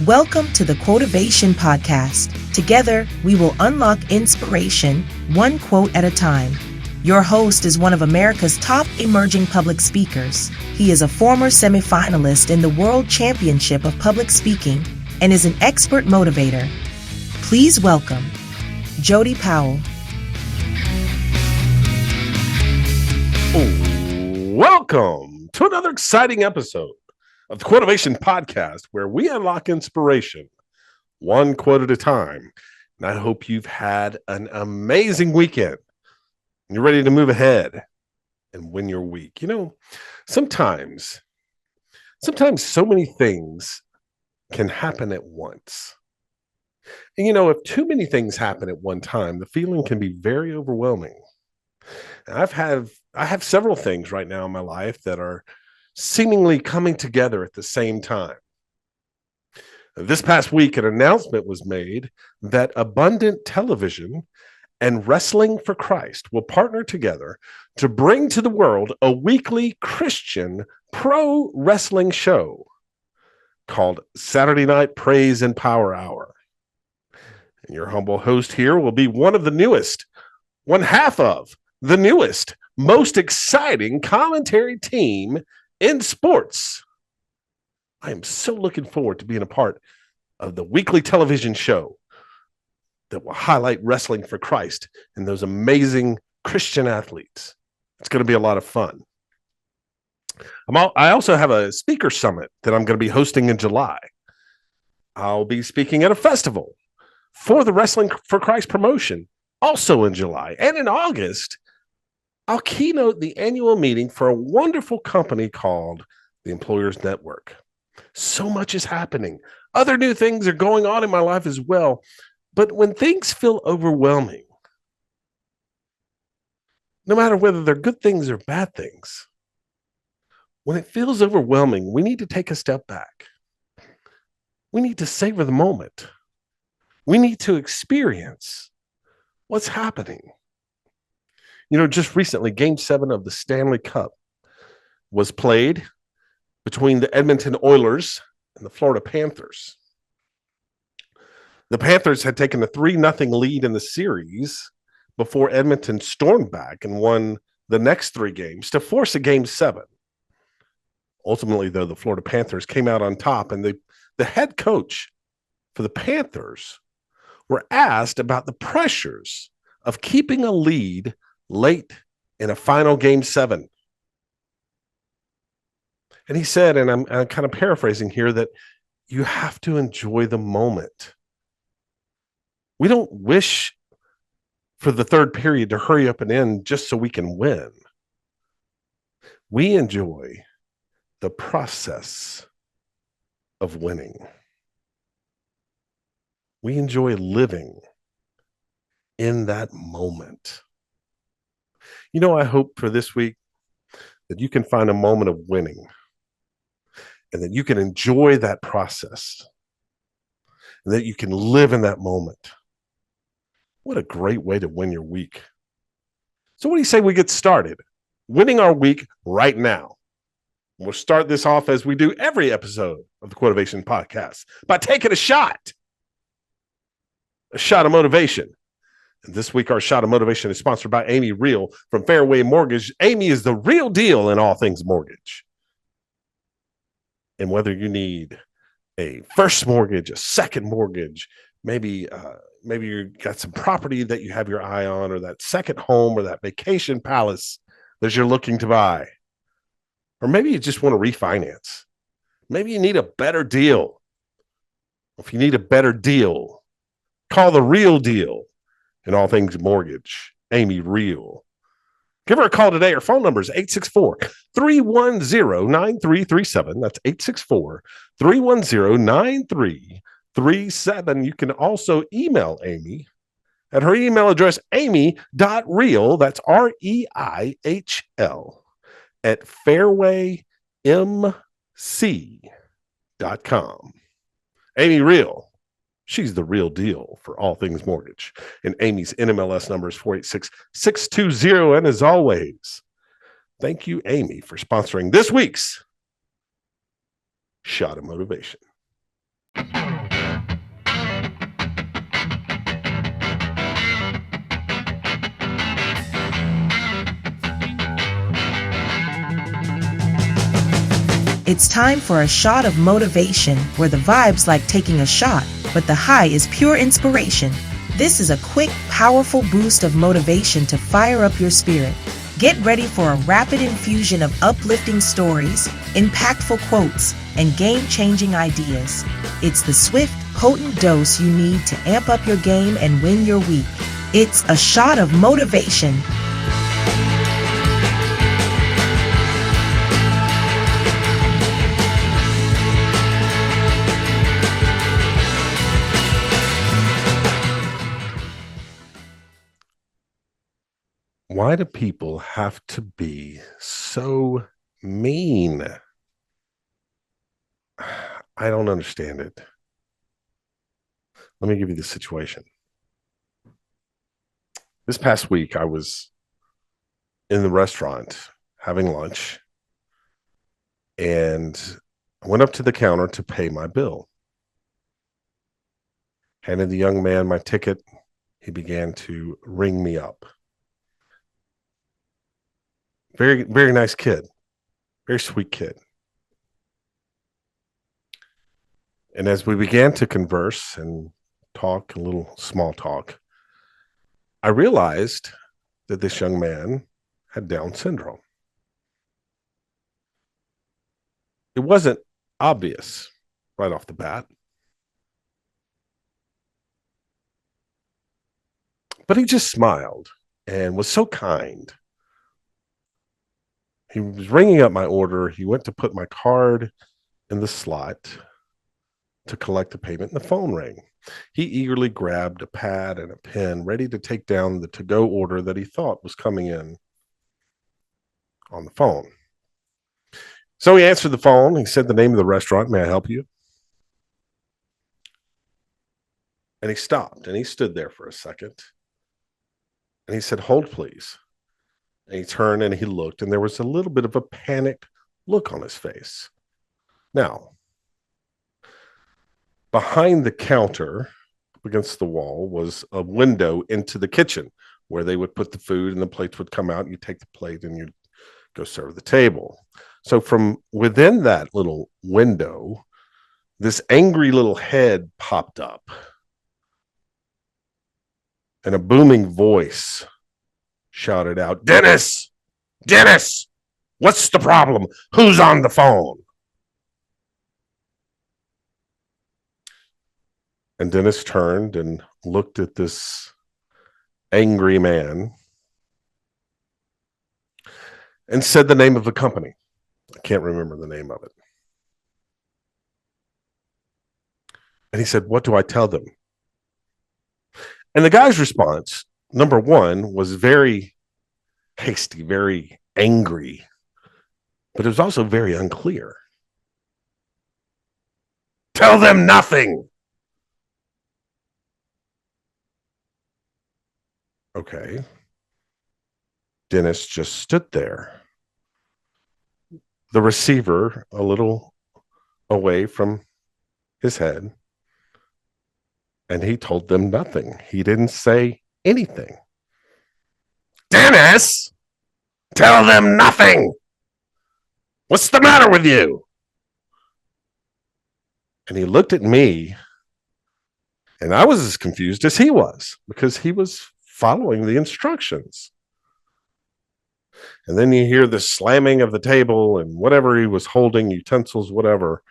Welcome to the Quotivation Podcast. Together, we will unlock inspiration, one quote at a time. Your host is one of America's top emerging public speakers. He is a former semifinalist in the World Championship of Public Speaking and is an expert motivator. Please welcome Jody Powell. Welcome to another exciting episode of the Quotivation Podcast, where we unlock inspiration one quote at a time. And I hope you've had an amazing weekend. You're ready to move ahead and win your week. You know, sometimes so many things can happen at once. And you know, if too many things happen at one time, the feeling can be very overwhelming. And I have several things right now in my life that are seemingly coming together at the same time. This past week, an announcement was made that Abundant Television and Wrestling for Christ will partner together to bring to the world a weekly Christian pro wrestling show called Saturday Night Praise and Power Hour. And your humble host here will be one half of the newest, most exciting commentary team in sports. I am so looking forward to being a part of the weekly television show that will highlight wrestling for Christ and those amazing Christian athletes. It's going to be a lot of fun. I also have a speaker summit that I'm going to be hosting in July. I'll be speaking at a festival for the Wrestling for Christ promotion, also in July. And in August, I'll keynote the annual meeting for a wonderful company called the Employers Network. So much is happening. Other new things are going on in my life as well. But when things feel overwhelming, no matter whether they're good things or bad things, when it feels overwhelming, we need to take a step back. We need to savor the moment. We need to experience what's happening. You know, just recently, Game 7 of the Stanley Cup was played between the Edmonton Oilers and the Florida Panthers. The Panthers had taken a 3-0 lead in the series before Edmonton stormed back and won the next 3 games to force a Game 7. Ultimately, though, the Florida Panthers came out on top, and the head coach for the Panthers were asked about the pressures of keeping a lead late in a final Game 7. And he said, and I'm kind of paraphrasing here, that you have to enjoy the moment. We don't wish for the third period to hurry up and end just so we can win. We enjoy the process of winning. We enjoy living in that moment. You know, I hope for this week that you can find a moment of winning and that you can enjoy that process and that you can live in that moment. What a great way to win your week. So what do you say we get started winning our week right now? We'll start this off as we do every episode of the Quotivation Podcast by taking a shot of motivation. And this week, our shot of motivation is sponsored by Amy Real from Fairway Mortgage. Amy is the real deal in all things mortgage. And whether you need a first mortgage, a second mortgage, maybe you got some property that you have your eye on, or that second home, or that vacation palace that you're looking to buy, or maybe you just want to refinance. Maybe you need a better deal. If you need a better deal, call the real deal in all things mortgage, Amy Real. Give her a call today. Her phone number is 864-310-9337. That's 864-310-9337. You can also email Amy at her email address, amy.real, that's REIHL, at fairwaymc.com. Amy Real. She's the real deal for all things mortgage. And Amy's NMLS number is 486620. And as always, thank you, Amy, for sponsoring this week's Shot of Motivation. It's time for a shot of motivation, where the vibe's like taking a shot, but the high is pure inspiration. This is a quick, powerful boost of motivation to fire up your spirit. Get ready for a rapid infusion of uplifting stories, impactful quotes, and game-changing ideas. It's the swift, potent dose you need to amp up your game and win your week. It's a shot of motivation. Why do people have to be so mean? I don't understand it. Let me give you the situation. This past week, I was in the restaurant having lunch, and I went up to the counter to pay my bill. Handed the young man my ticket. He began to ring me up. Very, very nice kid. Very sweet kid. And as we began to converse and talk, a little small talk, I realized that this young man had Down syndrome. It wasn't obvious right off the bat, but he just smiled and was so kind. He was ringing up my order. He went to put my card in the slot to collect the payment, and the phone rang. He eagerly grabbed a pad and a pen, ready to take down the to-go order that he thought was coming in on the phone. So he answered the phone. He said the name of the restaurant. May I help you? And he stopped, and he stood there for a second. And he said, hold, please. And he turned and he looked, and there was a little bit of a panicked look on his face. Now, behind the counter, against the wall, was a window into the kitchen where they would put the food and the plates would come out. You take the plate and you go serve the table. So from within that little window, this angry little head popped up, and a booming voice shouted out, Dennis, what's the problem? Who's on the phone? And Dennis turned and looked at this angry man and said the name of the company. I can't remember the name of it. And he said, what do I tell them? And the guy's response, number one, was very hasty, very angry, but it was also very unclear. Tell them nothing. Okay. Dennis just stood there, the receiver a little away from his head, and he told them nothing. He didn't say anything. Dennis, tell them nothing. What's the matter with you? And he looked at me, and I was as confused as he was, because he was following the instructions. And then you hear the slamming of the table, and whatever he was holding, utensils, whatever,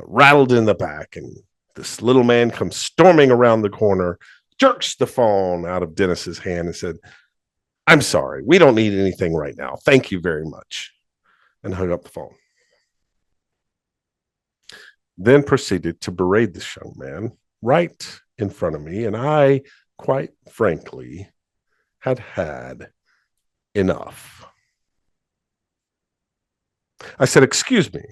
rattled in the back. And this little man comes storming around the corner, jerks the phone out of Dennis's hand and said, I'm sorry, we don't need anything right now. Thank you very much. And hung up the phone. Then proceeded to berate this young man right in front of me. And I, quite frankly, had enough. I said, excuse me,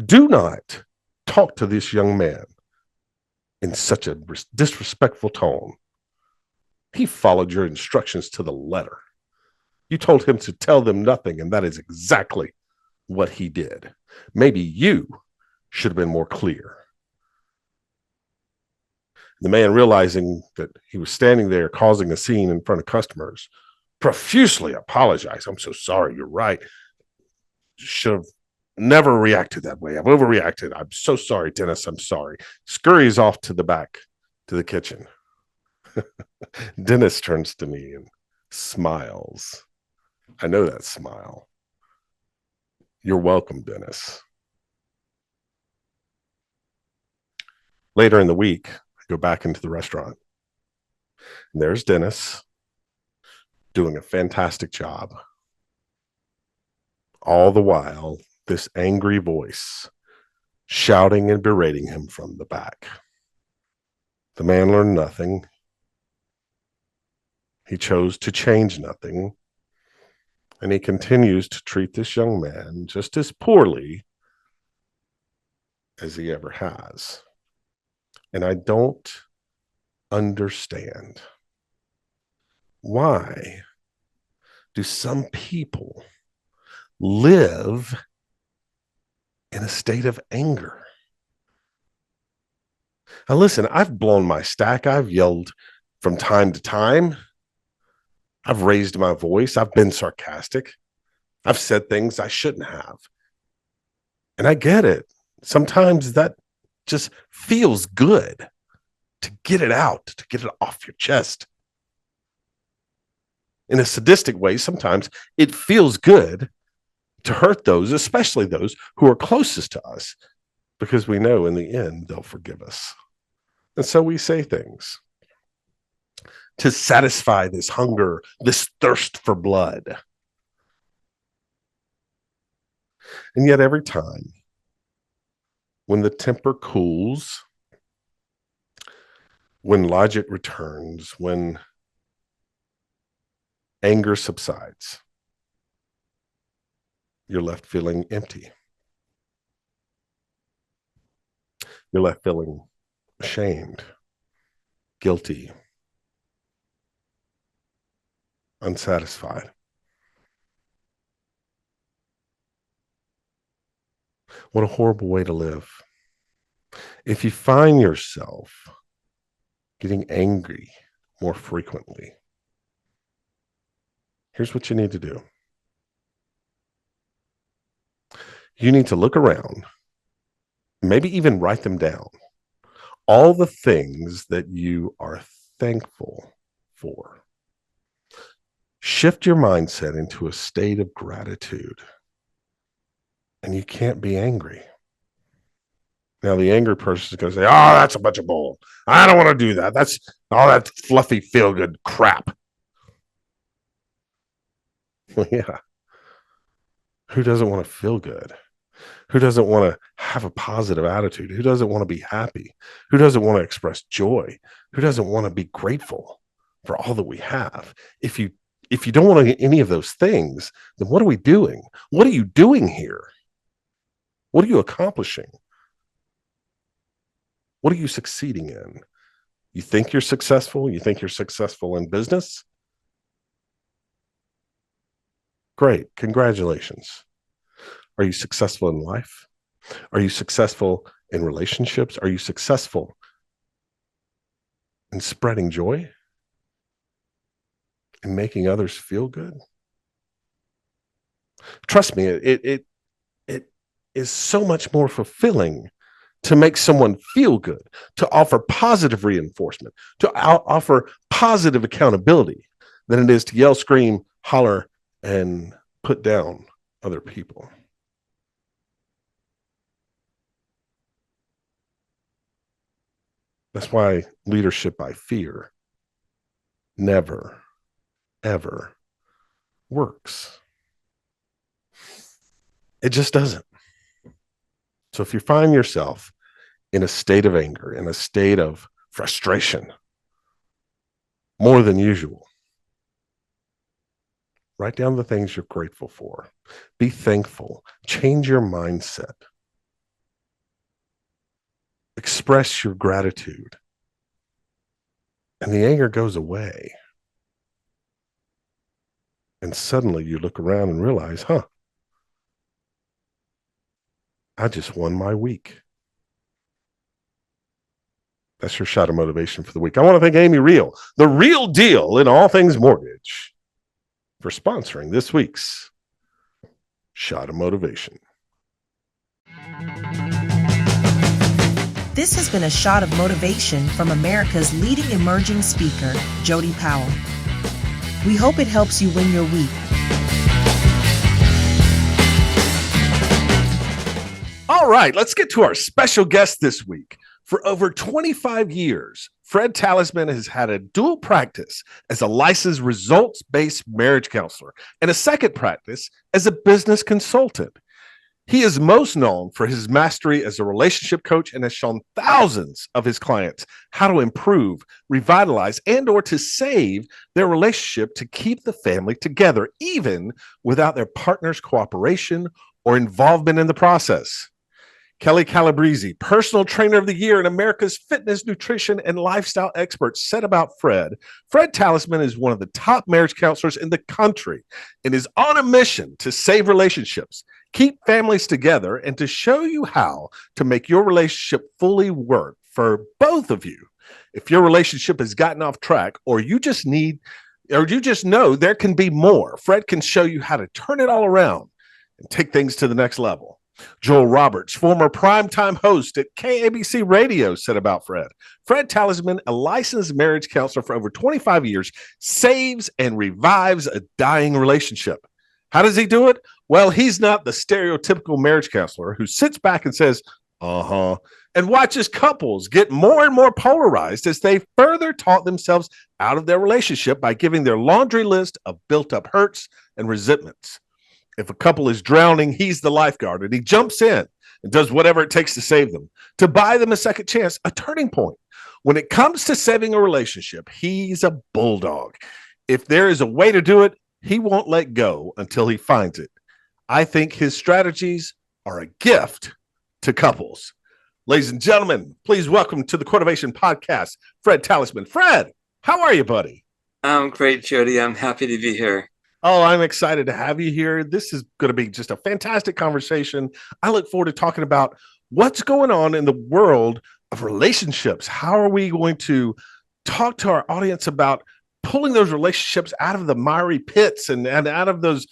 do not talk to this young man in such a disrespectful tone. He followed your instructions to the letter. You told him to tell them nothing, and that is exactly what he did. Maybe you should have been more clear. The man, realizing that he was standing there causing a scene in front of customers, profusely apologized. I'm so sorry. You're right. Should have never reacted that way. I've overreacted. I'm so sorry, Dennis. I'm sorry. Scurries off to the back to the kitchen. Dennis turns to me and smiles. I know that smile. You're welcome, Dennis. Later in the week, I go back into the restaurant. And there's Dennis doing a fantastic job. All the while, this angry voice shouting and berating him from the back. The man learned nothing. He chose to change nothing. And he continues to treat this young man just as poorly as he ever has. And I don't understand, why do some people live in a state of anger? Now, listen, I've blown my stack. I've yelled from time to time. I've raised my voice. I've been sarcastic. I've said things I shouldn't have. And I get it. Sometimes that just feels good to get it out, to get it off your chest. In a sadistic way, sometimes it feels good to hurt those, especially those who are closest to us, because we know in the end they'll forgive us. And so we say things to satisfy this hunger, this thirst for blood. And yet every time when the temper cools, when logic returns, when anger subsides, you're left feeling empty. You're left feeling ashamed, guilty, unsatisfied. What a horrible way to live. If you find yourself getting angry more frequently, here's what you need to do. You need to look around, maybe even write them down, all the things that you are thankful for. Shift your mindset into a state of gratitude, and you can't be angry. Now, the angry person is going to say, oh, that's a bunch of bull. I don't want to do that. That's all that fluffy, feel-good crap. Well, yeah. Who doesn't want to feel good? Who doesn't want to have a positive attitude? Who doesn't want to be happy? Who doesn't want to express joy? Who doesn't want to be grateful for all that we have? If you don't want to get any of those things, then what are we doing? What are you doing here? What are you accomplishing? What are you succeeding in? You think you're successful? You think you're successful in business? Great. Congratulations. Are you successful in life? Are you successful in relationships? Are you successful in spreading joy and making others feel good? Trust me, it is so much more fulfilling to make someone feel good, to offer positive reinforcement, to offer positive accountability than it is to yell, scream, holler, and put down other people. That's why leadership by fear never, ever works. It just doesn't. So if you find yourself in a state of anger, in a state of frustration, more than usual, write down the things you're grateful for. Be thankful. Change your mindset. Express your gratitude. And the anger goes away. And suddenly you look around and realize, I just won my week. That's your shot of motivation for the week. I want to thank Amy Reel, the real deal in all things mortgage, for sponsoring this week's shot of motivation. This has been a shot of motivation from America's leading emerging speaker, Jody Powell. We hope it helps you win your week. All right, let's get to our special guest this week. For over 25 years, Fred Talisman has had a dual practice as a licensed results-based marriage counselor and a second practice as a business consultant. He is most known for his mastery as a relationship coach and has shown thousands of his clients how to improve, revitalize, and or to save their relationship to keep the family together, even without their partner's cooperation or involvement in the process. Kelly Calabrese, personal trainer of the year and America's fitness, nutrition, and lifestyle expert, said about Fred, Fred Talisman is one of the top marriage counselors in the country and is on a mission to save relationships, keep families together, and to show you how to make your relationship fully work for both of you. If your relationship has gotten off track or you just know there can be more, Fred can show you how to turn it all around and take things to the next level. Joel Roberts, former primetime host at KABC Radio, said about Fred. Fred Talisman, a licensed marriage counselor for over 25 years, saves and revives a dying relationship. How does he do it? Well, he's not the stereotypical marriage counselor who sits back and says, and watches couples get more and more polarized as they further talk themselves out of their relationship by giving their laundry list of built-up hurts and resentments. If a couple is drowning, he's the lifeguard, and he jumps in and does whatever it takes to save them, to buy them a second chance, a turning point. When it comes to saving a relationship, he's a bulldog. If there is a way to do it, he won't let go until he finds it. I think his strategies are a gift to couples. Ladies and gentlemen, please welcome to the Quotivation Podcast, Fred Talisman. Fred, how are you, buddy? I'm great, Jody. I'm happy to be here. Oh, I'm excited to have you here. This is going to be just a fantastic conversation. I look forward to talking about what's going on in the world of relationships. How are we going to talk to our audience about pulling those relationships out of the miry pits and out of those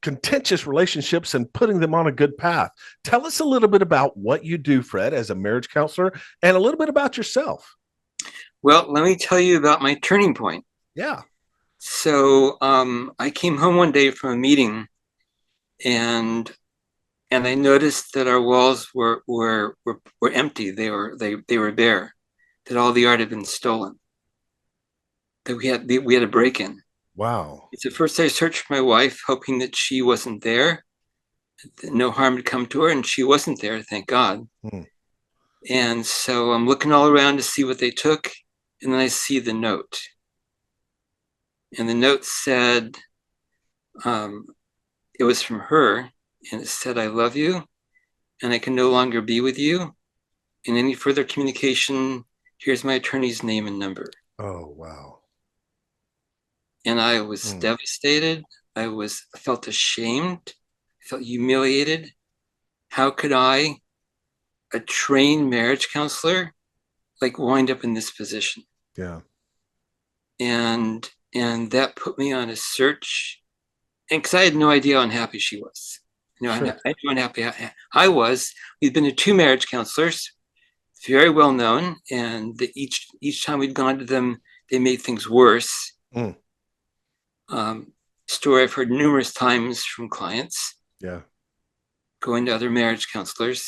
contentious relationships and putting them on a good path? Tell us a little bit about what you do, Fred, as a marriage counselor, and a little bit about yourself. Well, let me tell you about my turning point. Yeah. So I came home one day from a meeting, and I noticed that our walls were empty. They were bare. That all the art had been stolen. That we had a break-in. Wow. It's at first I searched for my wife, hoping that she wasn't there. No harm had come to her, and she wasn't there, thank God. And so I'm looking all around to see what they took, and then I see the note. And the note said, it was from her, and it said, "I love you, and I can no longer be with you. In any further communication, here's my attorney's name and number." Oh, wow. And I was devastated. I felt ashamed. I felt humiliated. How could I, a trained marriage counselor, wind up in this position? Yeah. And that put me on a search, and because I had no idea how unhappy she was. Sure. I knew how unhappy I was. We'd been to two marriage counselors, very well known, and each time we'd gone to them, they made things worse. Story I've heard numerous times from clients. Yeah. Going to other marriage counselors,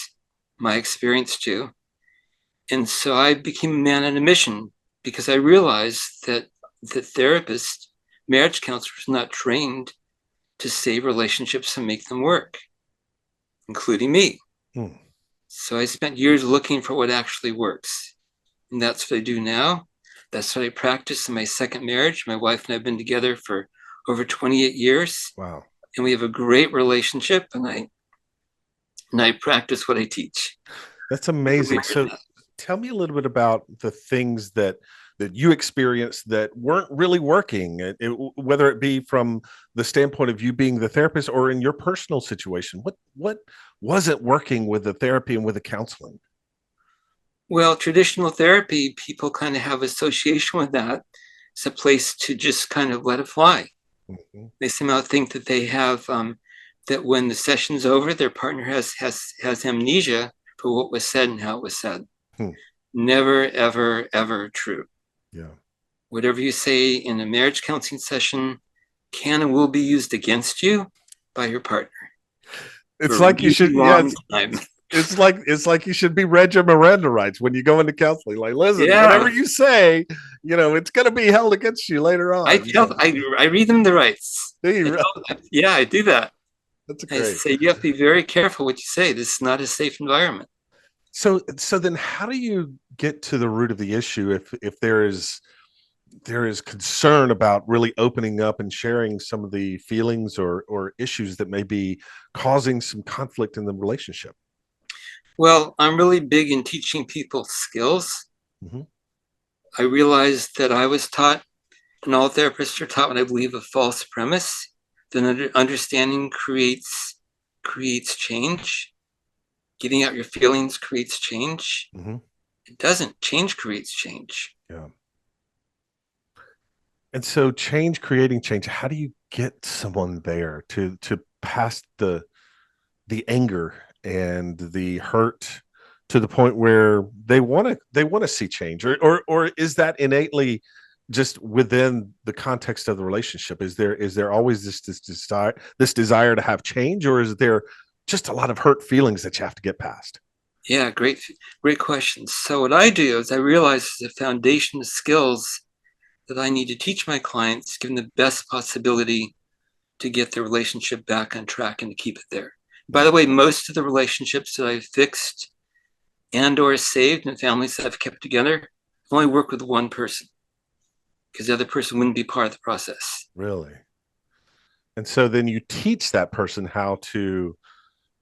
my experience too. And so I became a man on a mission because I realized that the therapist, marriage counselors, not trained to save relationships and make them work, including me. So I spent years looking for what actually works. And that's what I do now. That's what I practice in my second marriage. My wife and I have been together for over 28 years. Wow. And we have a great relationship, and I practice what I teach. That's amazing. So tell me a little bit about the things that you experienced that weren't really working, whether it be from the standpoint of you being the therapist or in your personal situation. What wasn't working with the therapy and with the counseling? Well, traditional therapy, people kind of have association with that. It's a place to just kind of let it fly. Mhm. They somehow think that they have that when the session's over, their partner has amnesia for what was said and how it was said. Hmm. Never, ever, ever true. Yeah. Whatever you say in a marriage counseling session can and will be used against you by your partner It's for a like you really should, long time. it's like you should be read your Miranda rights when you go into counseling. Like, listen, whatever Yeah, you say, it's going to be held against you later on. I read them the rights. Do you really? Yeah, I do that. That's I great. say you have to be very careful what you say. This is not a safe environment. So then how do you get to the root of the issue if there is concern about really opening up and sharing some of the feelings or issues that may be causing some conflict in the relationship? Well, I'm really big in teaching people skills. Mhm. I realized that I was taught, and all therapists are taught, what I believe, a false premise. Then understanding creates change. Getting out your feelings creates change. Mhm. It doesn't. Change creates change. Yeah. And so creating change, how do you get someone there to pass the anger and the hurt to the point where they want to see change, or is that innately just within the context of the relationship? Is there always this desire to have change, or is there just a lot of hurt feelings that you have to get past? Yeah, great questions. So what I do is I realize the foundation of skills that I need to teach my clients, give them the best possibility to get their relationship back on track and to keep it there. By the way, most of the relationships that I've fixed and or saved and families that I've kept together, I've only worked with one person because the other person wouldn't be part of the process. Really? And so then you teach that person how to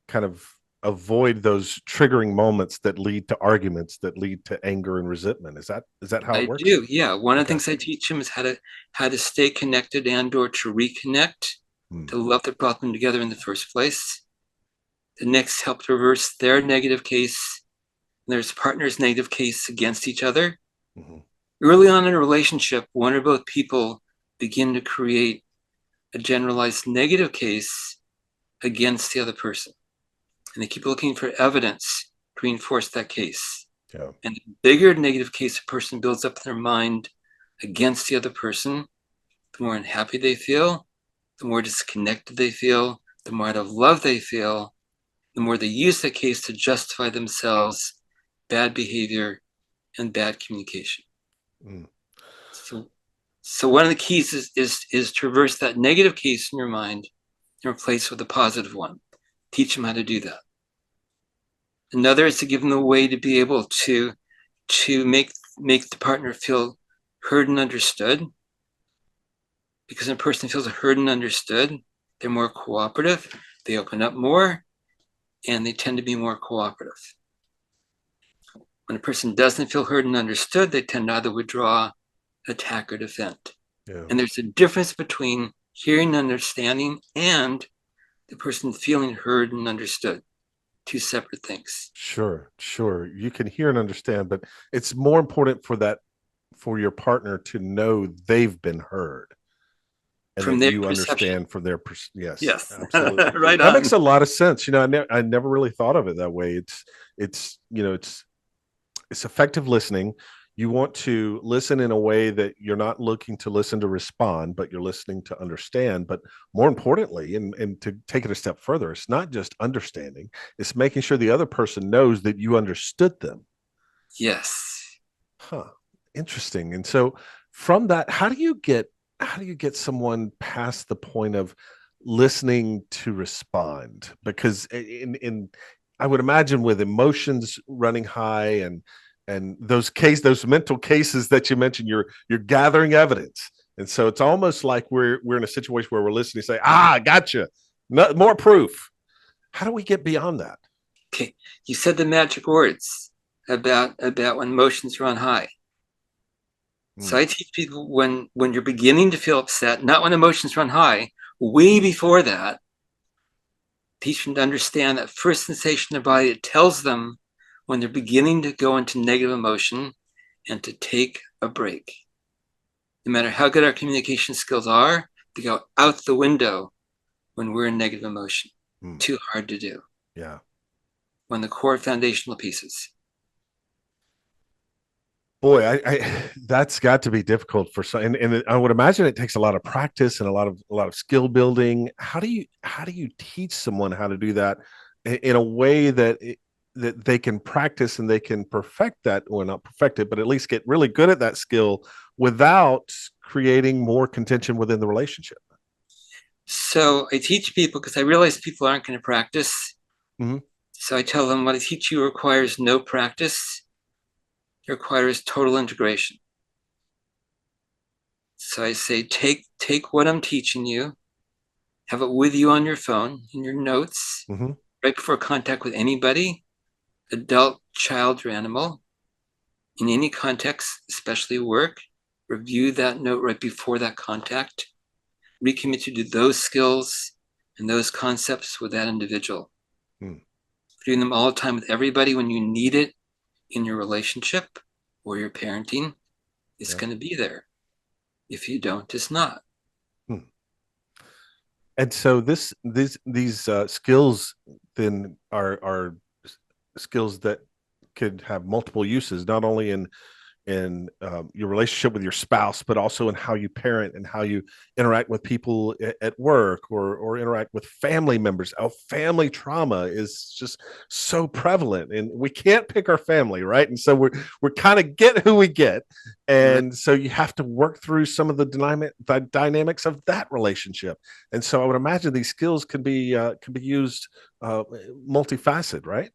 kind of avoid those triggering moments that lead to arguments, that lead to anger and resentment. Is that how it I works? do, yeah. One of the Okay. things I teach them is how to stay connected and or to reconnect, Hmm. to love that brought them together in the first place. The next help to reverse their negative case, there's partner's negative case against each other. Mhm. Early on in a relationship, one or both people begin to create a generalized negative case against the other person. And they keep looking for evidence to reinforce that case. Yeah. And the bigger negative case a person builds up in their mind against the other person, the more unhappy they feel, the more disconnected they feel, the more out of love they feel, the more they use that case to justify themselves, bad behavior, and bad communication. Mm. So one of the keys is to reverse that negative case in your mind and replace with a positive one. Teach them how to do that. Another is to give them a way to be able to make the partner feel heard and understood. Because when a person feels heard and understood, they're more cooperative, they open up more, and they tend to be more cooperative. When a person doesn't feel heard and understood, they tend to either withdraw, attack, or defend. Yeah. And there's a difference between hearing and understanding and the person feeling heard and understood. Two separate things. Sure. You can hear and understand, but it's more important for your partner to know they've been heard and From that their you perception. understand from their yes, Yes. absolutely. Right That on. makes a lot of sense. I never really thought of it that way. It's effective listening. You want to listen in a way that you're not looking to listen to respond, but you're listening to understand. But more importantly, and to take it a step further, it's not just understanding, it's making sure the other person knows that you understood them. Yes. Huh. Interesting. And so from that, how do you get someone past the point of listening to respond? Because in I would imagine with emotions running high and those mental cases that you mentioned, you're gathering evidence. And so it's almost like we're in a situation where we're listening, say, gotcha. No, more proof. How do we get beyond that? Okay. You said the magic words about when emotions run high. So I teach people when you're beginning to feel upset, not when emotions run high, way before that, teach them to understand that first sensation in their body, it tells them when they're beginning to go into negative emotion and to take a break. No matter how good our communication skills are, they go out the window when we're in negative emotion. Too hard to do. Yeah. One of the core foundational pieces. Boy, I that's got to be difficult for some, and I would imagine it takes a lot of practice and a lot of skill building. How do you teach someone how to do that in a way that that they can practice and they can perfect that, or not perfect it, but at least get really good at that skill without creating more contention within the relationship? So I teach people because I realize people aren't going to practice. Mm-hmm. So I tell them what I teach you requires no practice. It requires total integration. So I say, take what I'm teaching you, have it with you on your phone, in your notes, right before contact with anybody, adult, child, or animal, in any context, especially work. Review that note right before that contact. Recommit to do those skills and those concepts with that individual. Doing them all the time with everybody when you need it in your relationship or your parenting, it's going to be there. If you don't, it's not. And so these skills then are skills that could have multiple uses, not only in your relationship with your spouse, but also in how you parent and how you interact with people at work or interact with family members. Our family trauma is just so prevalent, and we can't pick our family, right? And so we're kind of get who we get, and so you have to work through some of the dynamics of that relationship. And so I would imagine these skills can be used multifaceted, right?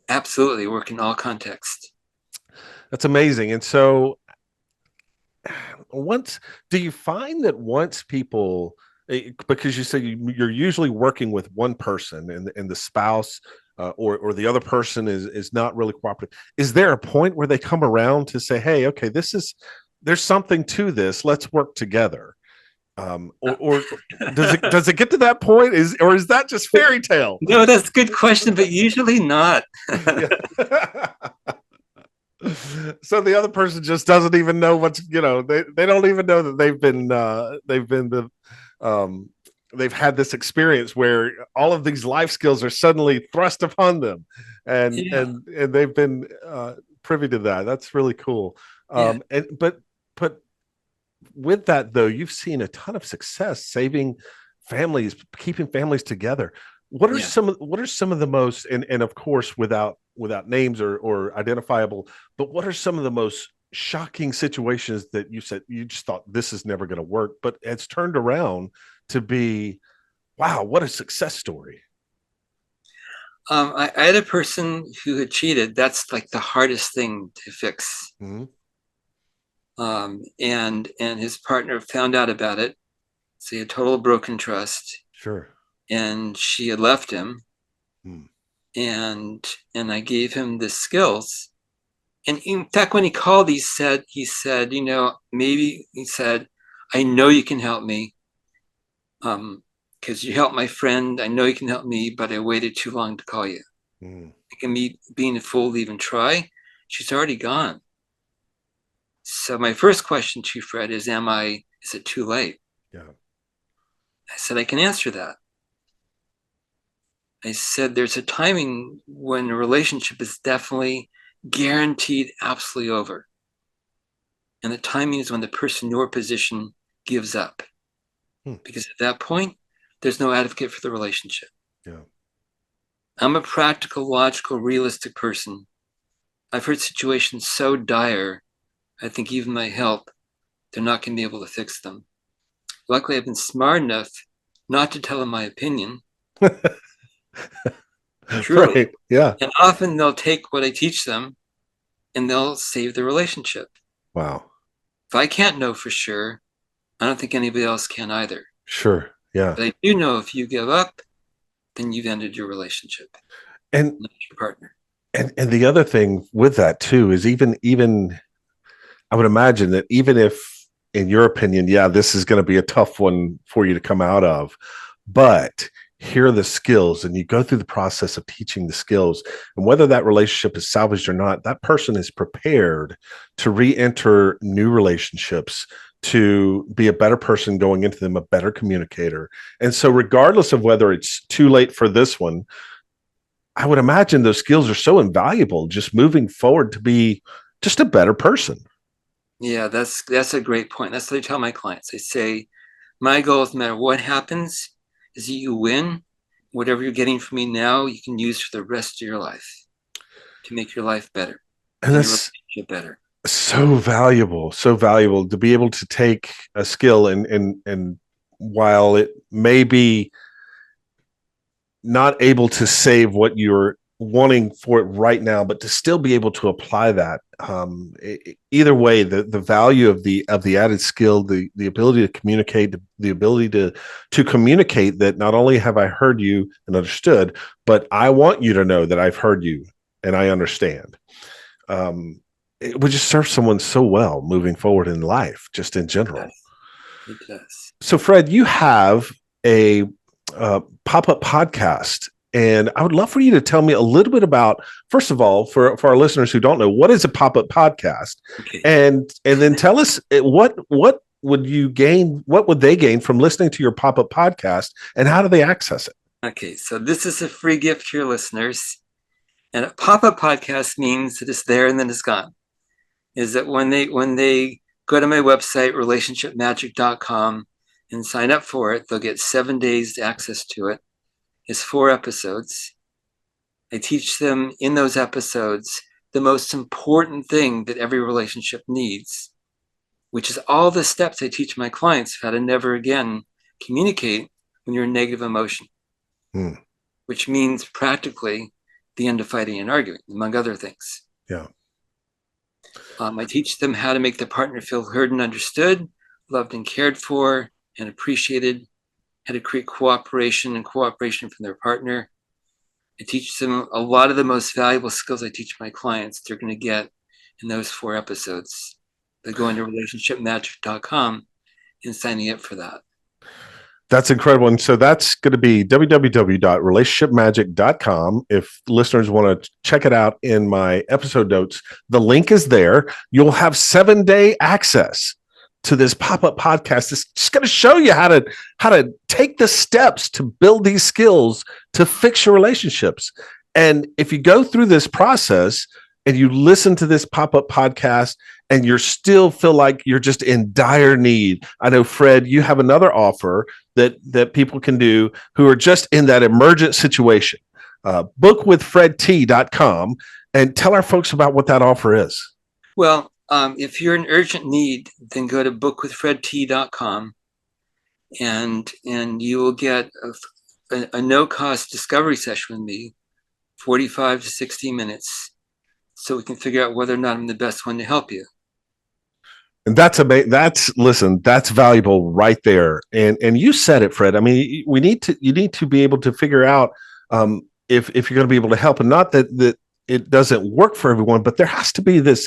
Absolutely, work in all contexts. That's amazing. And so do you find that once people, because you say you're usually working with one person and the spouse or the other person is not really cooperative, is there a point where they come around to say, hey, okay, there's something to this, let's work together? Or does it get to that point? Or is that just fairy tale? No, that's a good question, but usually not. So the other person just doesn't even know they don't even know that they've had this experience where all of these life skills are suddenly thrust upon them, and they've been privy to that. That's really cool. But with that though, you've seen a ton of success saving families, keeping families together. What are some of the most, and of course without names or identifiable, but what are some of the most shocking situations that you said you just thought this is never going to work, but it's turned around to be, wow, what a success story? I had a person who had cheated. That's like the hardest thing to fix. And his partner found out about it. So he had total broken trust. Sure. And she had left him. And I gave him the skills. And in fact, when he called, he said, maybe he said, I know you can help me. Because you helped my friend. I know you can help me, but I waited too long to call you. And me being a fool to even try, she's already gone. So my first question to you, Fred, is it too late? Yeah. I said, I can answer that. I said, there's a timing when a relationship is definitely guaranteed absolutely over. And the timing is when the person in your position gives up. Because at that point, there's no advocate for the relationship. Yeah. I'm a practical, logical, realistic person. I've heard situations so dire, I think even my help, they're not going to be able to fix them. Luckily, I've been smart enough not to tell them my opinion. Truly. Right. Yeah. And often they'll take what I teach them and they'll save the relationship. Wow. If I can't know for sure, I don't think anybody else can either. Sure. Yeah. But I do know if you give up, then you've ended your relationship. And not your partner. And the other thing with that too is even I would imagine that even if, in your opinion, this is going to be a tough one for you to come out of, but here are the skills, and you go through the process of teaching the skills, and whether that relationship is salvaged or not, that person is prepared to re-enter new relationships, to be a better person going into them, a better communicator. And so regardless of whether it's too late for this one, I would imagine those skills are so invaluable just moving forward to be just a better person. Yeah, that's a great point. That's what I tell my clients. I say, my goal, no matter what happens, is that you win. Whatever you're getting from me now, you can use for the rest of your life to make your life better and that's better. So valuable to be able to take a skill and while it may be not able to save what you're wanting for it right now, but to still be able to apply that. Either way, the value of the added skill, the ability to communicate, the ability to communicate that not only have I heard you and understood, but I want you to know that I've heard you and I understand. It would just serve someone so well moving forward in life, just in general. It does. So, Fred, you have a pop-up podcast, and I would love for you to tell me a little bit about, first of all, for our listeners who don't know, what is a pop-up podcast? Okay. And then tell us what would they gain from listening to your pop-up podcast, and how do they access it? Okay, so this is a free gift to your listeners. And a pop-up podcast means that it's there and then it's gone. Is that when they go to my website, relationshipmagic.com, and sign up for it, they'll get 7 days access to it. It's 4 episodes. I teach them in those episodes the most important thing that every relationship needs, which is all the steps I teach my clients how to never again communicate when you're in negative emotion, which means practically the end of fighting and arguing, among other things. Yeah. I teach them how to make the partner feel heard and understood, loved and cared for, and appreciated, how to create cooperation from their partner. I teach them a lot of the most valuable skills I teach my clients they're going to get in those 4 episodes. They go into relationshipmagic.com and signing up for that. That's incredible. And so that's going to be www.relationshipmagic.com. If listeners want to check it out in my episode notes, the link is there. You'll have 7-day access to this pop-up podcast. It's just going to show you how to take the steps to build these skills to fix your relationships. And if you go through this process and you listen to this pop-up podcast and you still feel like you're just in dire need, I know, Fred, you have another offer that people can do who are just in that emergent situation. Bookwithfredt.com, and tell our folks about what that offer is. Well, if you're in urgent need, then go to bookwithfredt.com, and you will get a no-cost discovery session with me, 45 to 60 minutes, so we can figure out whether or not I'm the best one to help you. And that's valuable right there. And you said it, Fred. I mean, you need to be able to figure out if you're going to be able to help, and not that it doesn't work for everyone, but there has to be this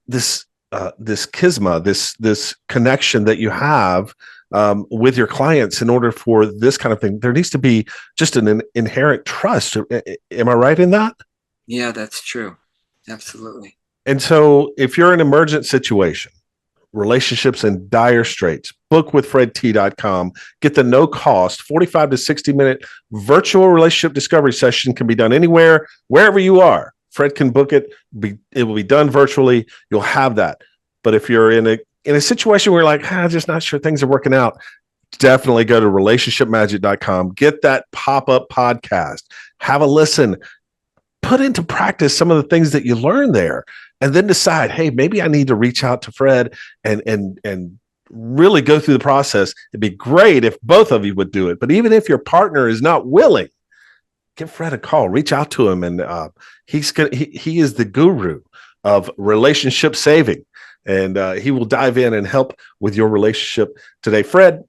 schisma, this connection that you have with your clients in order for this kind of thing. There needs to be just an inherent trust. Am I right in that? Yeah, that's true. Absolutely. And so if you're in an emergent situation, relationships in dire straits, bookwithfredt.com, get the no cost 45 to 60 minute virtual relationship discovery session. Can be done anywhere, wherever you are. Fred can book it. It will be done virtually. You'll have that. But if you're in a situation where you're like, I'm just not sure things are working out, definitely go to relationshipmagic.com, get that pop-up podcast, have a listen, put into practice some of the things that you learn there, and then decide, hey, maybe I need to reach out to Fred and really go through the process. It'd be great if both of you would do it. But even if your partner is not willing, give Fred a call, reach out to him. And he is the guru of relationship saving. And he will dive in and help with your relationship today. Fred,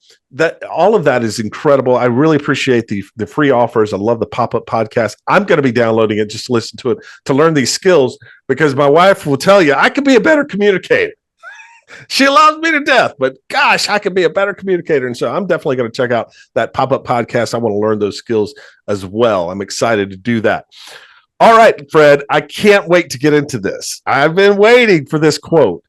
all of that is incredible. I really appreciate the free offers. I love the pop-up podcast. I'm going to be downloading it just to listen to it, to learn these skills, because my wife will tell you I could be a better communicator. She loves me to death, but gosh, I could be a better communicator. And so I'm definitely going to check out that pop-up podcast. I want to learn those skills as well. I'm excited to do that. All right, Fred, I can't wait to get into this. I've been waiting for this quote.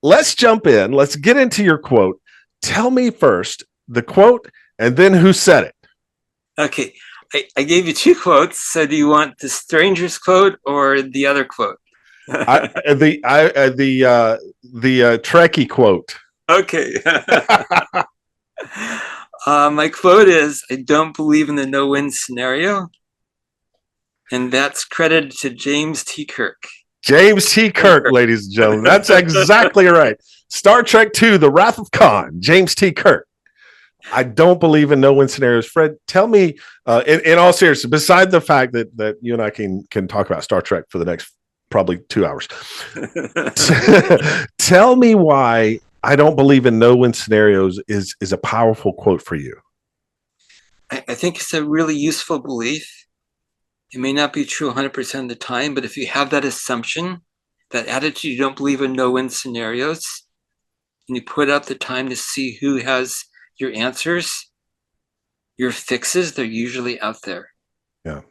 Let's jump in. Let's get into your quote. Tell me first the quote and then who said it. Okay. I gave you two quotes. So do you want the stranger's quote or the other quote? The Trekkie quote. Okay. My quote is, I don't believe in the no-win scenario. And that's credited to James T. Kirk. James T. Kirk, ladies and gentlemen. That's exactly right. Star Trek II, The Wrath of Khan, James T. Kirk. I don't believe in no-win scenarios. Fred, tell me, in all seriousness, beside the fact that you and I can talk about Star Trek for the next probably 2 hours, tell me why I don't believe in no-win scenarios is a powerful quote for you. I think it's a really useful belief. It may not be true 100% of the time, but if you have that assumption, that attitude, you don't believe in no-win scenarios, and you put up the time to see who has your answers, your fixes, they're usually out there. Yeah.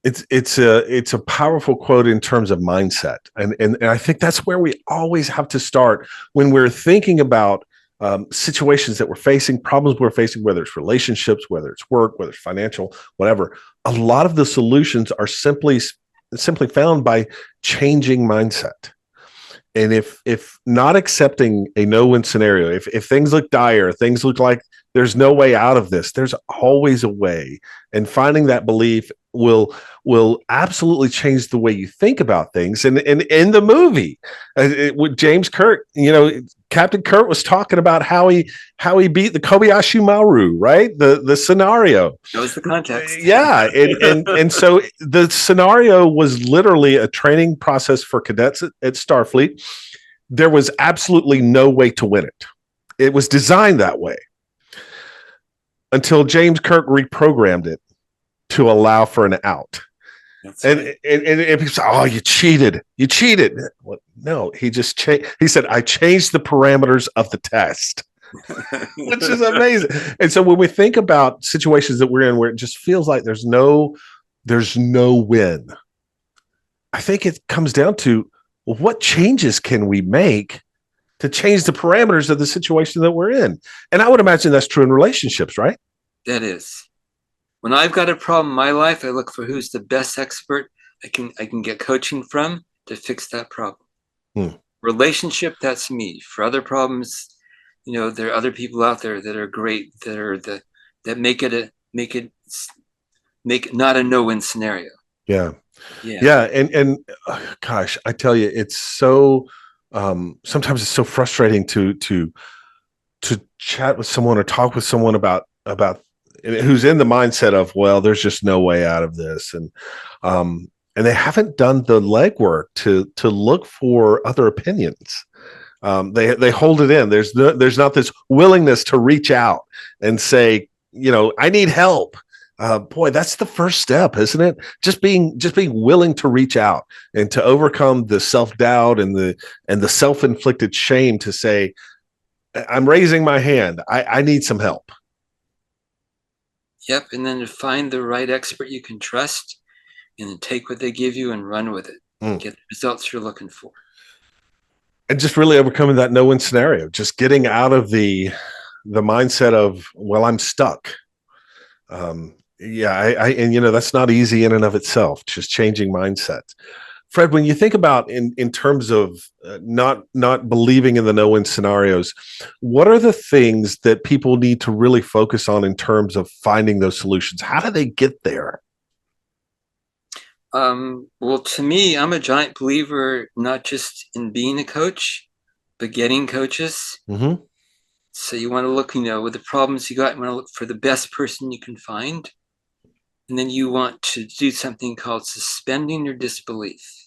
It's a powerful quote in terms of mindset. And I think that's where we always have to start when we're thinking about situations that we're facing, problems we're facing, whether it's relationships, whether it's work, whether it's financial, whatever. A lot of the solutions are simply found by changing mindset. And if not accepting a no-win scenario, if things look dire, things look like there's no way out of this, there's always a way. And finding that belief will absolutely change the way you think about things. And in the movie, with James Kirk, Captain Kirk was talking about how he beat the Kobayashi Maru, right? The scenario. That was the context. Yeah, and so the scenario was literally a training process for cadets at Starfleet. There was absolutely no way to win it. It was designed that way until James Kirk reprogrammed it to allow for an out. And people say, "Oh, you cheated! You cheated!" Well, no, he just changed. He said, "I changed the parameters of the test," which is amazing. And so when we think about situations that we're in where it just feels like there's no win, I think it comes down to, well, what changes can we make to change the parameters of the situation that we're in? And I would imagine that's true in relationships, right? That is. When I've got a problem in my life, I look for who's the best expert I can get coaching from to fix that problem. Relationship, that's me. For other problems, there are other people out there that are great, that make it not a no-win scenario. Yeah. And gosh, I tell you, it's so sometimes it's so frustrating to chat with someone or talk with someone about who's in the mindset of, well, there's just no way out of this. And they haven't done the legwork to look for other opinions. They hold it in. There's not this willingness to reach out and say, I need help. Boy, that's the first step, isn't it? Just being willing to reach out and to overcome the self-doubt and the self-inflicted shame to say, I'm raising my hand. I need some help. Yep. And then to find the right expert you can trust and then take what they give you and run with it. Get the results you're looking for. And just really overcoming that no-win scenario, just getting out of the mindset of, well, I'm stuck. And that's not easy in and of itself, just changing mindset. Fred, when you think about in terms of not believing in the no-win scenarios, what are the things that people need to really focus on in terms of finding those solutions? How do they get there? Well, to me, I'm a giant believer not just in being a coach, but getting coaches. Mm-hmm. So you want to look, with the problems you got, you want to look for the best person you can find. And then you want to do something called suspending your disbelief.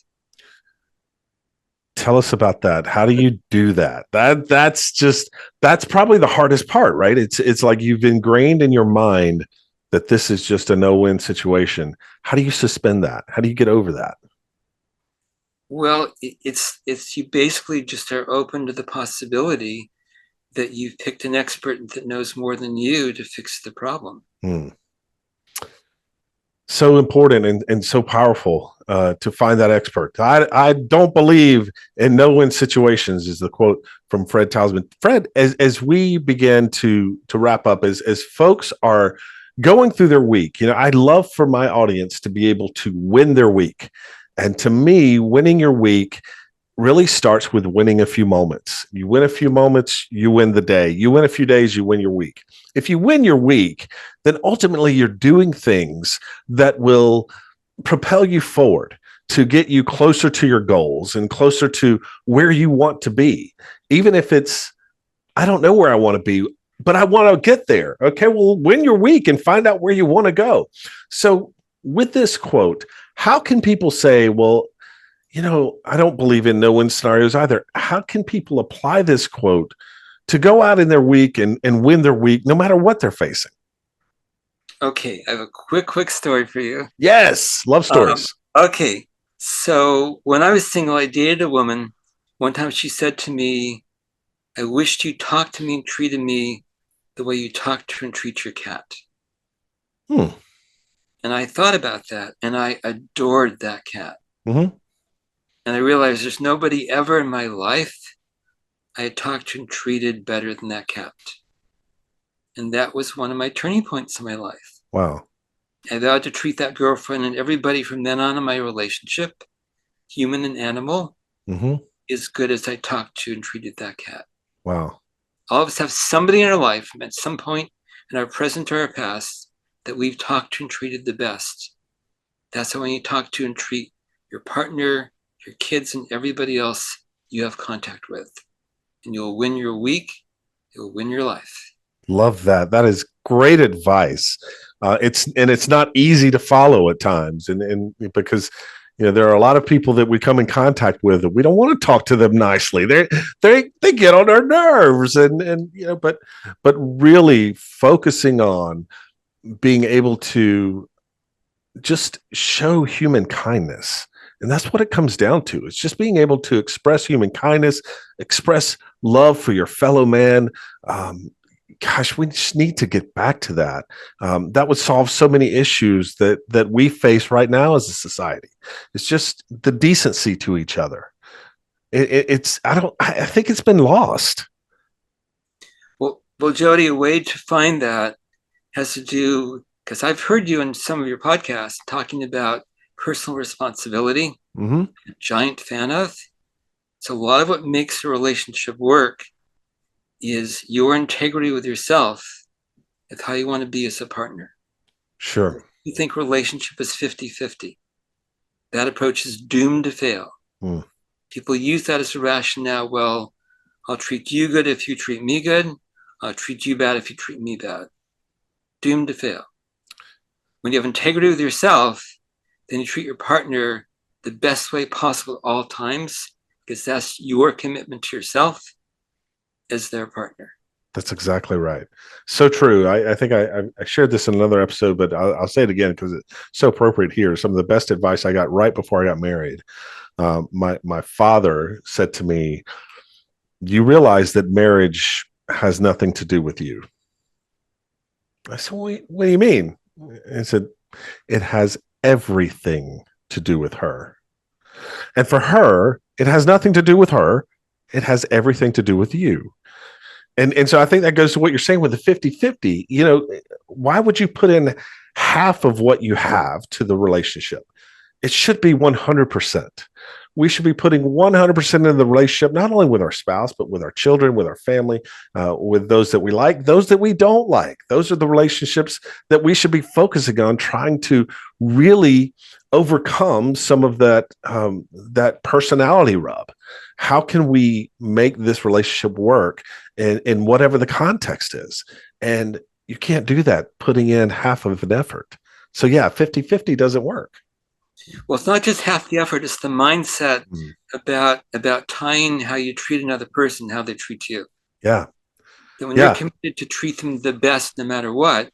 Tell us about that. How do you do that? That's probably the hardest part, right? It's like you've ingrained in your mind that this is just a no-win situation. How do you suspend that? How do you get over that? Well, it's you basically just are open to the possibility that you've picked an expert that knows more than you to fix the problem. So important and so powerful to find that expert. I don't believe in no-win situations is the quote from Fred Talisman. Fred, as we begin to wrap up, as folks are going through their week, I'd love for my audience to be able to win their week. And to me, winning your week really starts with winning a few moments. You win a few moments, you win the day. You win a few days, you win your week. If you win your week, then ultimately you're doing things that will propel you forward to get you closer to your goals and closer to where you want to be. Even if it's, I don't know where I want to be, but I want to get there. Okay, well, win your week and find out where you want to go. So with this quote, how can people say, well, I don't believe in no-win scenarios either. How can people apply this quote to go out in their week and win their week, no matter what they're facing? Okay, I have a quick story for you. Yes, love stories. Okay, so when I was single, I dated a woman. One time she said to me, I wished you talked to me and treated me the way you talk to and treat your cat. And I thought about that, and I adored that cat. And I realized there's nobody ever in my life I had talked to and treated better than that cat. And that was one of my turning points in my life. Wow. I vowed to treat that girlfriend and everybody from then on in my relationship, human and animal, as good as I talked to and treated that cat. Wow. All of us have somebody in our life at some point in our present or our past that we've talked to and treated the best. That's how when you talk to and treat your partner, your kids, and everybody else you have contact with. And you'll win your week, you'll win your life. Love that. That is great advice. It's not easy to follow at times, and because there are a lot of people that we come in contact with that we don't want to talk to them nicely. They get on our nerves, but really focusing on being able to just show human kindness. And that's what it comes down to. It's just being able to express human kindness, express love for your fellow man. Gosh, we just need to get back to that. That would solve so many issues that we face right now as a society. It's just the decency to each other. I think it's been lost. Well, Jody, a way to find that has to do, because I've heard you in some of your podcasts talking about personal responsibility. I'm a giant fan of. So a lot of what makes a relationship work is your integrity with yourself, with how you want to be as a partner. Sure. You think relationship is 50-50. That approach is doomed to fail. People use that as a rationale. Well, I'll treat you good if you treat me good. I'll treat you bad if you treat me bad. Doomed to fail. When you have integrity with yourself, then you treat your partner the best way possible at all times, because that's your commitment to yourself as their partner. That's exactly right. So true. I think I shared this in another episode, but I'll say it again because it's so appropriate here. Some of the best advice I got right before I got married. My father said to me, "You realize that marriage has nothing to do with you." I said, "What do you mean?" He said, "It has everything to do with her. And for her, it has nothing to do with her. It has everything to do with you." And so I think that goes to what you're saying with the 50-50. Why would you put in half of what you have to the relationship? It should be 100%. We should be putting 100% in the relationship, not only with our spouse, but with our children, with our family, with those that we like, those that we don't like. Those are the relationships that we should be focusing on, trying to really overcome some of that personality rub. How can we make this relationship work in whatever the context is? And you can't do that putting in half of an effort. So yeah, 50-50 doesn't work. Well, it's not just half the effort, it's the mindset about tying how you treat another person, how they treat you. Yeah. That when you're committed to treat them the best no matter what,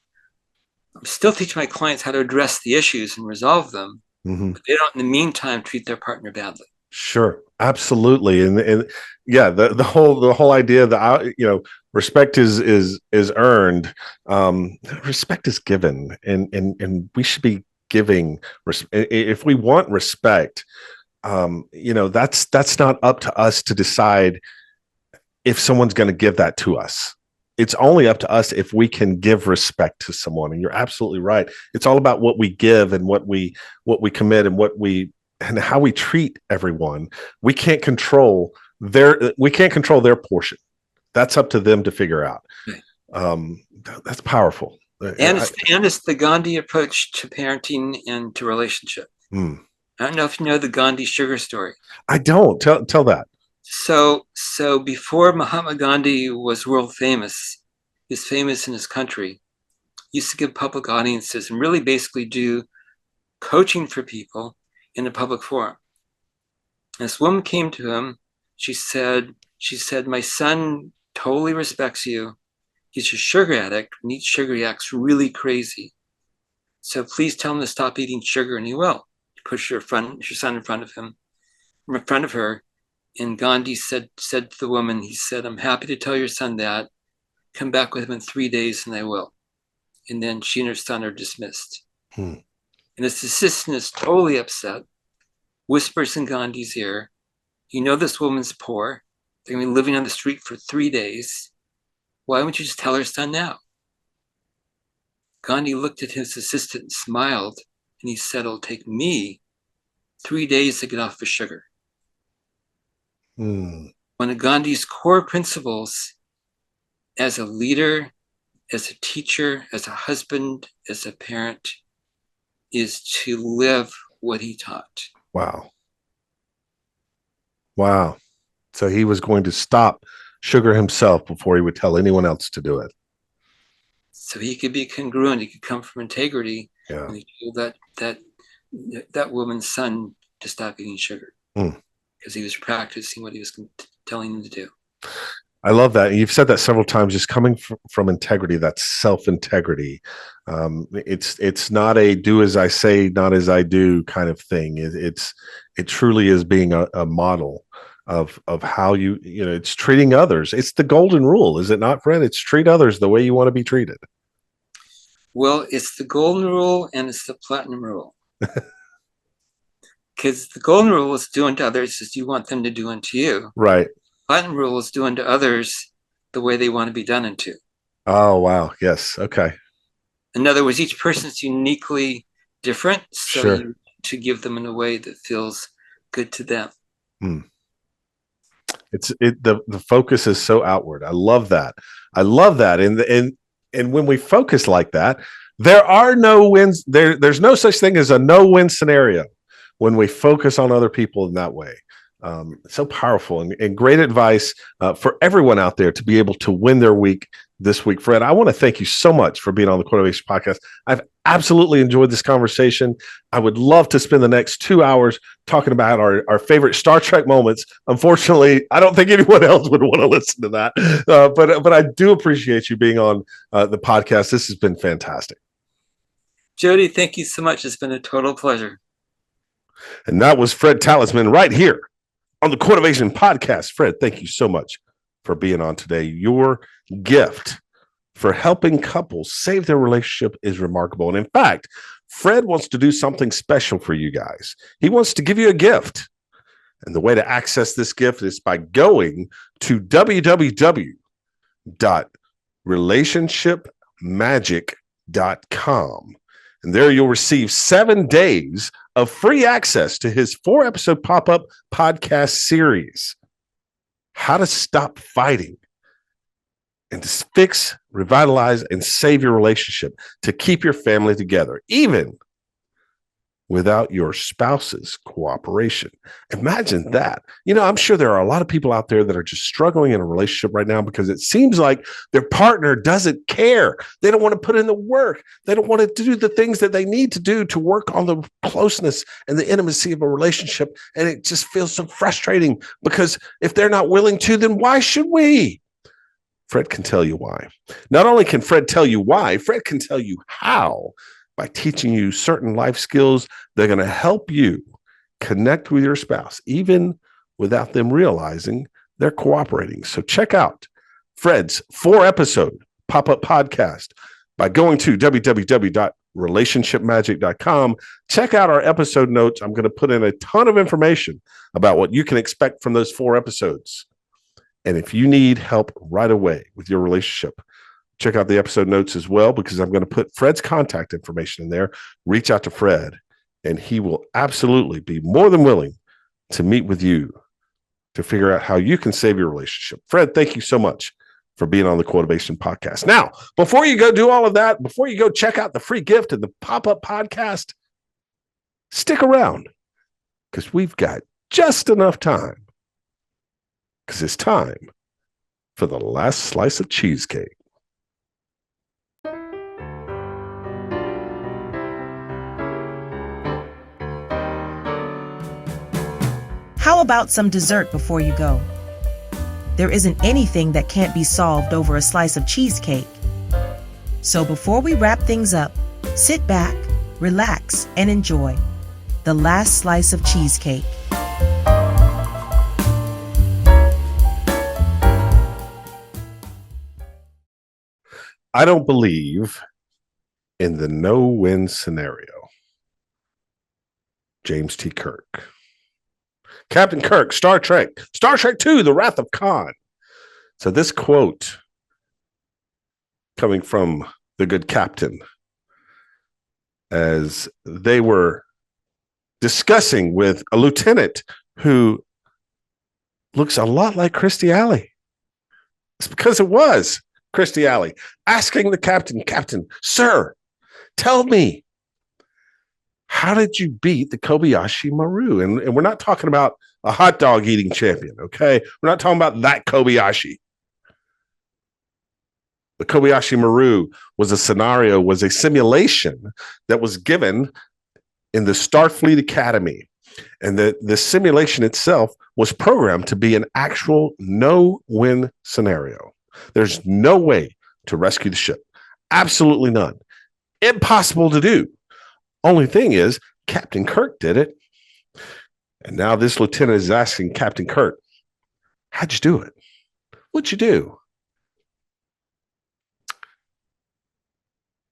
I'm still teaching my clients how to address the issues and resolve them, but they don't in the meantime treat their partner badly. Sure, absolutely, and yeah, the whole idea that respect is earned, respect is given, and we should be giving. If we want respect, that's not up to us to decide if someone's going to give that to us. It's only up to us if we can give respect to someone. And you're absolutely right. It's all about what we give and what we commit and how we treat everyone. We can't control their portion. That's up to them to figure out. That's powerful. And it's the Gandhi approach to parenting and to relationship. I don't know if you know the Gandhi sugar story. I don't. Tell that. So before Mahatma Gandhi was world famous, he's famous in his country, he used to give public audiences and really basically do coaching for people in a public forum. And this woman came to him. She said, my son totally respects you. He's a sugar addict. When he eats sugar, he acts really crazy. So please tell him to stop eating sugar, and he will. Push your son in front of him, in front of her. And Gandhi said to the woman, he said, I'm happy to tell your son that. Come back with him in 3 days and I will. And then she and her son are dismissed. And his assistant is totally upset, whispers in Gandhi's ear, you know this woman's poor. They're going to be living on the street for 3 days. Why wouldn't you just tell her son now? Gandhi looked at his assistant and smiled, and he said, it'll take me 3 days to get off the sugar. One of Gandhi's core principles as a leader, as a teacher, as a husband, as a parent, is to live what he taught. Wow. So he was going to stop sugar himself before he would tell anyone else to do it. So he could be congruent. He could come from integrity. Yeah. And he told that woman's son to stop eating sugar because he was practicing what he was telling him to do. I love that. And you've said that several times, just coming from integrity, that's self-integrity. It's not a do as I say, not as I do kind of thing. It truly is being a model of how it's treating others. It's the golden rule, is it not, Fred? It's treat others the way you want to be treated. Well, it's the golden rule and it's the platinum rule. Because the golden rule is do unto others as you want them to do unto you. Right. Platinum rule is do unto others the way they want to be done unto. Oh, wow. Yes. Okay. In other words, each person's uniquely different. So Sure. you to give them in a way that feels good to them. The focus is so outward. I love that. And when we focus like that, there are no wins. There's no such thing as a no-win scenario when we focus on other people in that way. So powerful and great advice for everyone out there to be able to win their week this week. Fred, I want to thank you so much for being on the Quotivation Podcast. I've absolutely enjoyed this conversation. I would love to spend the next 2 hours talking about our favorite Star Trek moments. Unfortunately, I don't think anyone else would want to listen to that. But I do appreciate you being on the podcast. This has been fantastic. Jody, thank you so much. It's been a total pleasure. And that was Fred Talisman right here on the Quotivation Podcast. Fred, thank you so much for being on today. Your gift for helping couples save their relationship is remarkable. And in fact, Fred wants to do something special for you guys. He wants to give you a gift. And the way to access this gift is by going to www.relationshipmagic.com. And there you'll receive 7 days of free access to his 4-episode pop-up podcast series, How to Stop Fighting and to Fix, Revitalize, and Save Your Relationship to keep your family together, even without your spouse's cooperation. Imagine that. I'm sure there are a lot of people out there that are just struggling in a relationship right now because it seems like their partner doesn't care. They don't want to put in the work. They don't want to do the things that they need to do to work on the closeness and the intimacy of a relationship. And it just feels so frustrating because if they're not willing to, then why should we? Fred can tell you why. Not only can Fred tell you why, Fred can tell you how by teaching you certain life skills that are going to help you connect with your spouse, even without them realizing they're cooperating. So check out Fred's 4-episode pop-up podcast by going to www.relationshipmagic.com. Check out our episode notes. I'm going to put in a ton of information about what you can expect from those 4 episodes. And if you need help right away with your relationship, check out the episode notes as well, because I'm going to put Fred's contact information in there. Reach out to Fred, and he will absolutely be more than willing to meet with you to figure out how you can save your relationship. Fred, thank you so much for being on the Quotivation Podcast. Now, before you go do all of that, before you go check out the free gift and the pop-up podcast, stick around, because we've got just enough time, because it's time for the last slice of cheesecake. How about some dessert before you go? There isn't anything that can't be solved over a slice of cheesecake. So before we wrap things up, sit back, relax, and enjoy the last slice of cheesecake. I don't believe in the no-win scenario. James T. Kirk. Captain Kirk, Star Trek II, The Wrath of Khan. So this quote coming from the good captain as they were discussing with a lieutenant who looks a lot like Christy Alley. It's because it was Christy Alley asking the captain, sir, tell me, how did you beat the Kobayashi Maru? And we're not talking about a hot dog eating champion, okay? We're not talking about that Kobayashi. The Kobayashi Maru was a simulation that was given in the Starfleet Academy. And the simulation itself was programmed to be an actual no-win scenario. There's no way to rescue the ship. Absolutely none. Impossible to do. Only thing is, Captain Kirk did it. And now this lieutenant is asking Captain Kirk, how'd you do it? What'd you do?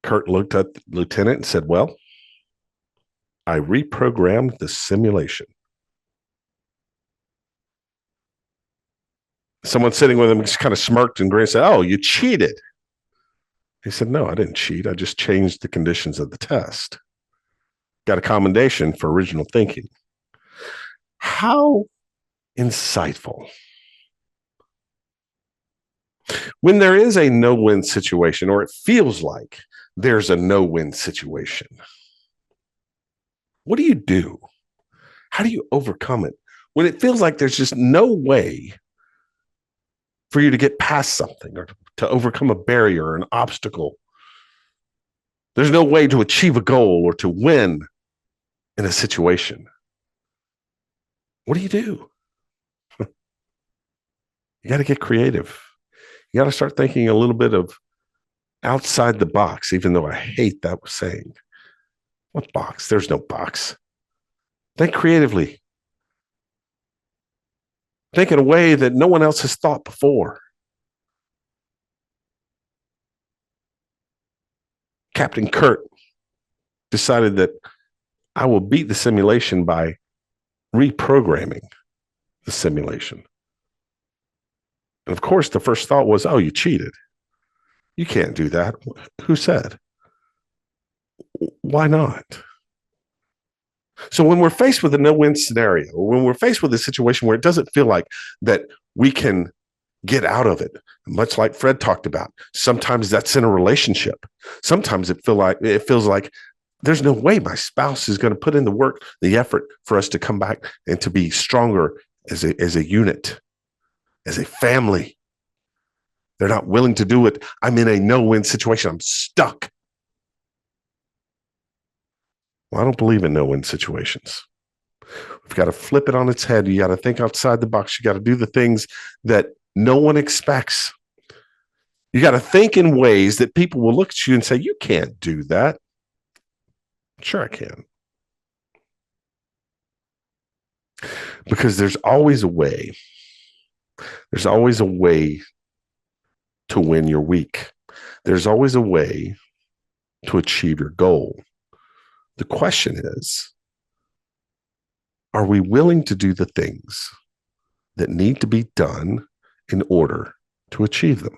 Kirk looked at the lieutenant and said, well, I reprogrammed the simulation. Someone sitting with him just kind of smirked and grinned and said, oh, you cheated. He said, no, I didn't cheat. I just changed the conditions of the test. Got a commendation for original thinking. How insightful. When there is a no-win situation, or it feels like there's a no-win situation, what do you do? How do you overcome it? When it feels like there's just no way for you to get past something or to overcome a barrier or an obstacle. There's no way to achieve a goal or to win in a situation. What do? You got to get creative. You got to start thinking a little bit of outside the box, even though I hate that saying. What box? There's no box. Think creatively. Think in a way that no one else has thought before. Captain Kirk decided that I will beat the simulation by reprogramming the simulation. And of course, the first thought was, oh, you cheated. You can't do that. Who said? Why not? So when we're faced with a no-win scenario, or when we're faced with a situation where it doesn't feel like that we can get out of it, much like Fred talked about, sometimes that's in a relationship. Sometimes it feels like there's no way my spouse is going to put in the work, the effort for us to come back and to be stronger as a unit, as a family. They're not willing to do it. I'm in a no-win situation. I'm stuck. Well, I don't believe in no-win situations. We've got to flip it on its head. You got to think outside the box. You got to do the things that no one expects. You got to think in ways that people will look at you and say, you can't do that. Sure, I can. Because there's always a way. There's always a way to win your week. There's always a way to achieve your goal. The question is, are we willing to do the things that need to be done in order to achieve them?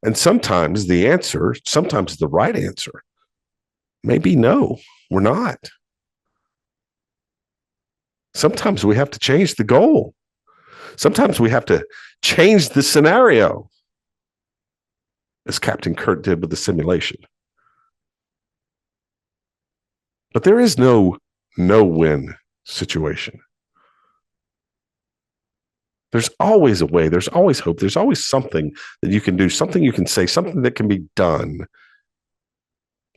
And sometimes the right answer may be no, we're not. Sometimes we have to change the goal. Sometimes we have to change the scenario, as Captain Kirk did with the simulation. But there is no no-win situation. There's always a way. There's always hope. There's always something that you can do, something you can say, something that can be done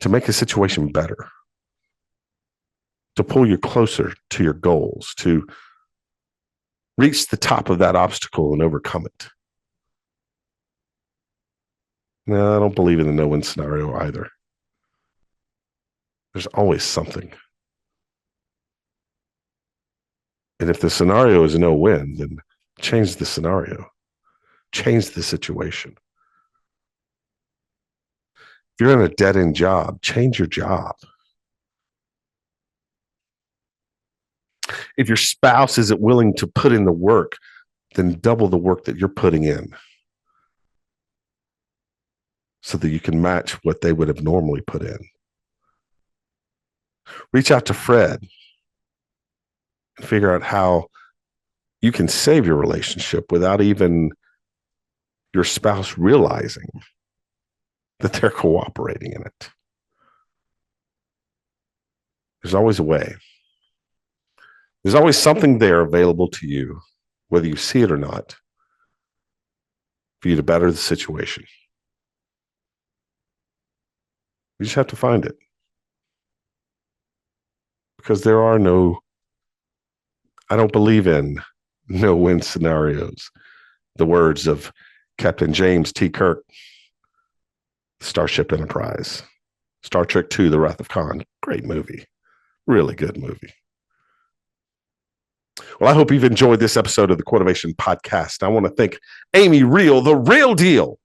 to make a situation better, to pull you closer to your goals, to reach the top of that obstacle and overcome it. No, I don't believe in the no-win scenario either. There's always something. And if the scenario is a no-win, then change the scenario. Change the situation. If you're in a dead-end job, change your job. If your spouse isn't willing to put in the work, then double the work that you're putting in so that you can match what they would have normally put in. Reach out to Fred and figure out how you can save your relationship without even your spouse realizing that they're cooperating in it. There's always a way. There's always something there available to you, whether you see it or not, for you to better the situation. You just have to find it. Because there are I don't believe in no-win scenarios. The words of Captain James T. Kirk, Starship Enterprise, Star Trek II, The Wrath of Khan. Great movie. Really good movie. Well, I hope you've enjoyed this episode of the Quotivation Podcast. I want to thank Amy Real, the real deal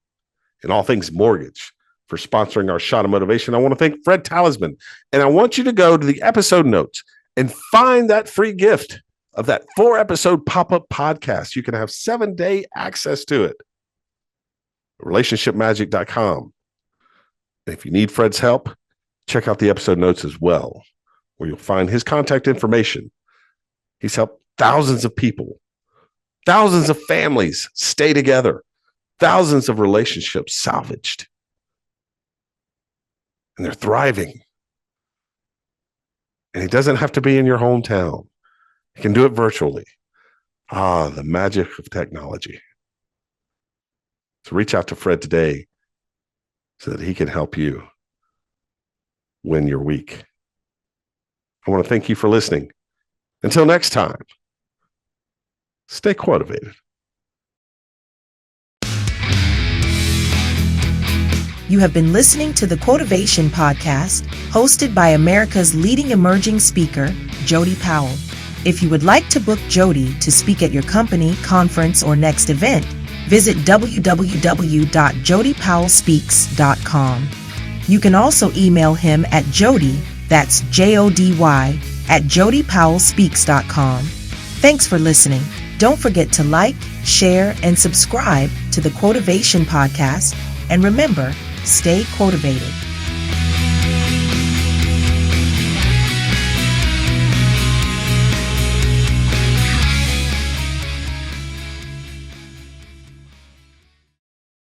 in all things mortgage, for sponsoring our shot of motivation. I want to thank Fred Talisman. And I want you to go to the episode notes and find that free gift of that 4-episode pop-up podcast. You can have 7-day access to it. Relationshipmagic.com. And if you need Fred's help, check out the episode notes as well, where you'll find his contact information. He's helped thousands of people, thousands of families stay together, thousands of relationships salvaged. And they're thriving. And he doesn't have to be in your hometown. He can do it virtually. The magic of technology. So reach out to Fred today so that he can help you win your week. I want to thank you for listening. Until next time, stay quotivated. You have been listening to the Quotivation Podcast, hosted by America's leading emerging speaker, Jody Powell. If you would like to book Jody to speak at your company, conference, or next event, visit www.jodypowellspeaks.com. You can also email him at Jody, that's Jody, at jodypowellspeaks.com. Thanks for listening. Don't forget to like, share, and subscribe to the Quotivation Podcast. And remember, stay quotivated.